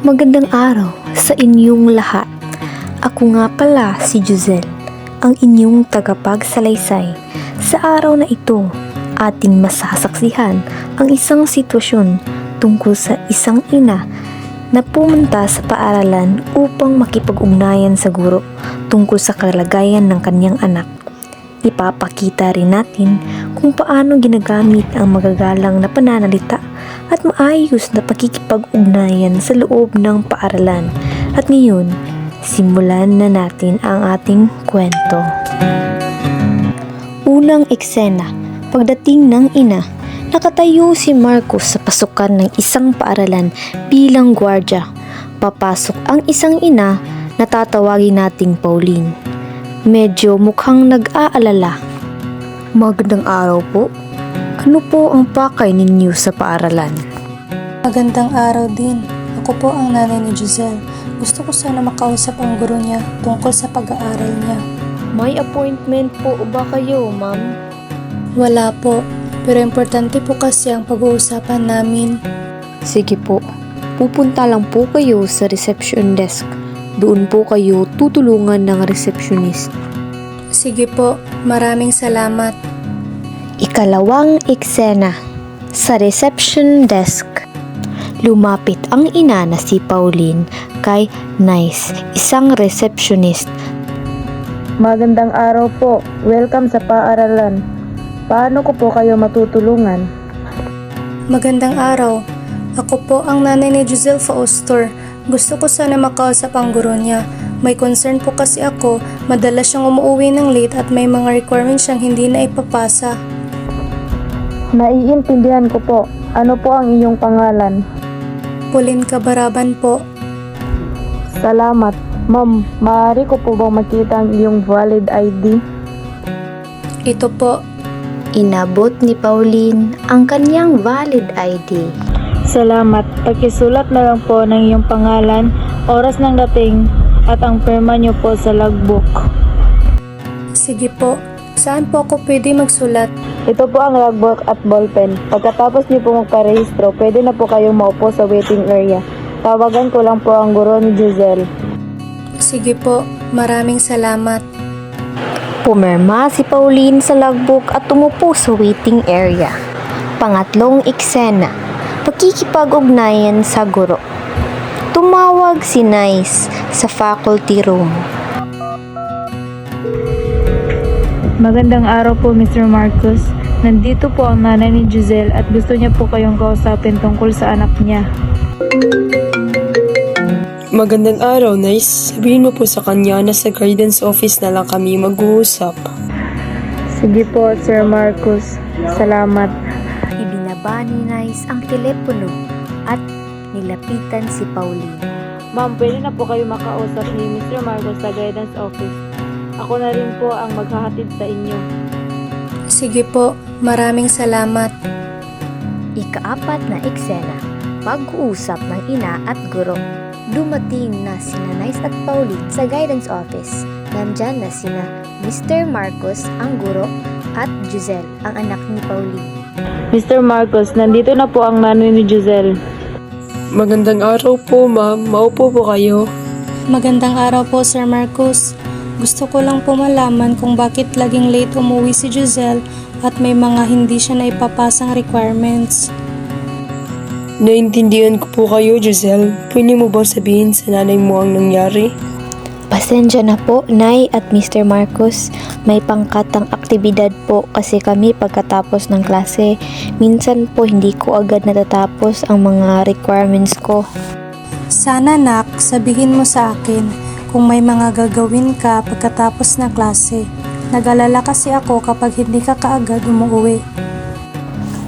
Magandang araw sa inyong lahat. Ako nga pala si Josel, ang inyong tagapagsalaysay. Sa araw na ito, ating masasaksihan ang isang sitwasyon tungkol sa isang ina na pumunta sa paaralan upang makipag-ugnayan sa guro tungkol sa kalagayan ng kanyang anak. Ipapakita rin natin kung paano ginagamit ang magagalang na pananalita at maayos na pakikipag-ugnayan sa loob ng paaralan. At ngayon, simulan na natin ang ating kwento. Unang eksena, pagdating ng ina, nakatayo si Marcos sa pasukan ng isang paaralan bilang gwardya. Papasok ang isang ina na tatawagin nating Pauline. Medyo mukhang nag-aalala. Magandang araw po. Ano po ang pakay ninyo sa paaralan? Magandang araw din. Ako po ang nanay ni Giselle. Gusto ko sana makausap ang guro niya tungkol sa pag-aaral niya. May appointment po ba kayo, ma'am? Wala po, pero importante po kasi ang pag-uusapan namin. Sige po. Pupunta lang po kayo sa reception desk. Doon po kayo tutulungan ng receptionist. Sige po, maraming salamat. Ikalawang eksena. Sa reception desk, lumapit ang ina na si Pauline kay Nice, isang receptionist. Magandang araw po. Welcome sa paaralan. Paano ko po kayo matutulungan? Magandang araw. Ako po ang nanay ni Giselle Faustor. Gusto ko sana makausap ang guro niya. May concern po kasi ako, madalas siyang umuwi ng late at may mga requirements siyang hindi na ipapasa. Naiintindihan ko po. Ano po ang iyong pangalan? Pauline Cabaraban po. Salamat. Ma'am, maaari ko po bang makita ang iyong valid ID? Ito po. Inabot ni Pauline ang kanyang valid ID. Salamat. Pakisulat na lang po ng iyong pangalan, oras ng dating, at ang perma niyo po sa logbook. Sige po. Saan po ako pwede magsulat? Ito po ang logbook at ballpen. Pagkatapos niyo po magparehistro, pwede na po kayong maupo sa waiting area. Tawagan ko lang po ang guro ni Giselle. Sige po. Maraming salamat. Pumirma si Pauline sa logbook at tumupo sa waiting area. Pangatlong eksena, pakikipag-ugnayan sa guro. Tumawag si Nice sa faculty room. Magandang araw po, Mr. Marcos. Nandito po ang nanay ni Giselle at gusto niya po kayong kausapin tungkol sa anak niya. Magandang araw, Nice. Sabihin mo po sa kanya na sa guidance office na lang kami mag-uusap. Sige po, Sir Marcos. Salamat. Ibinaba ni Nice ang telepono at nilapitan si Pauline. Ma'am, pwede na po kayo makausap ni Mr. Marcos sa guidance office. Ako na rin po ang maghahatid sa inyo. Sige po. Maraming salamat. Ikaapat na eksena, pag-uusap ng ina at guro. Dumating na sina Nice at Pauline sa guidance office. Nandyan na sina Mr. Marcos, ang guro, at Giselle, ang anak ni Pauline. Mr. Marcos, nandito na po ang nanay ni Giselle. Magandang araw po, ma'am. Maupo po kayo. Magandang araw po, Sir Marcos. Gusto ko lang po malaman kung bakit laging late umuwi si Giselle at may mga hindi siya na ipapasang requirements. Naintindihan ko po kayo, Giselle. Pwede mo ba sabihin sa nanay mo ang nangyari? Pasensya na po, Nay at Mr. Marcos. May pangkatang aktibidad po kasi kami pagkatapos ng klase. Minsan po hindi ko agad natatapos ang mga requirements ko. Sana nak, sabihin mo sa akin kung may mga gagawin ka pagkatapos ng klase. Nag-alala kasi ako kapag hindi ka kaagad umuwi.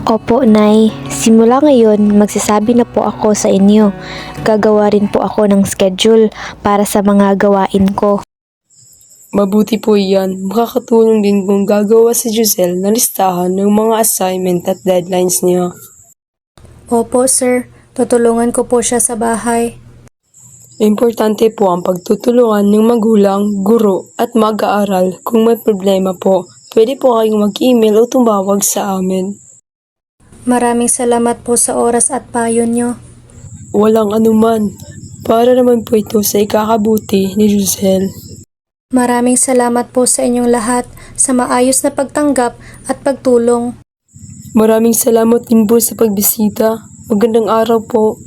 Opo, Nay. Simula ngayon, magsasabi na po ako sa inyo. Gagawa rin po ako ng schedule para sa mga gawain ko. Mabuti po iyan. Makakatulong din kung gagawa si Giselle na listahan ng mga assignment at deadlines niya. Opo, sir. Tutulungan ko po siya sa bahay. Importante po ang pagtutulungan ng magulang, guro at mag-aaral. Kung may problema po, pwede po kayong mag-email o tumawag sa amin. Maraming salamat po sa oras at payo nyo. Walang anuman. para naman po ito sa ikakabuti ni Giselle. Maraming salamat po sa inyong lahat sa maayos na pagtanggap at pagtulong. Maraming salamat din po sa pagbisita. Magandang araw po.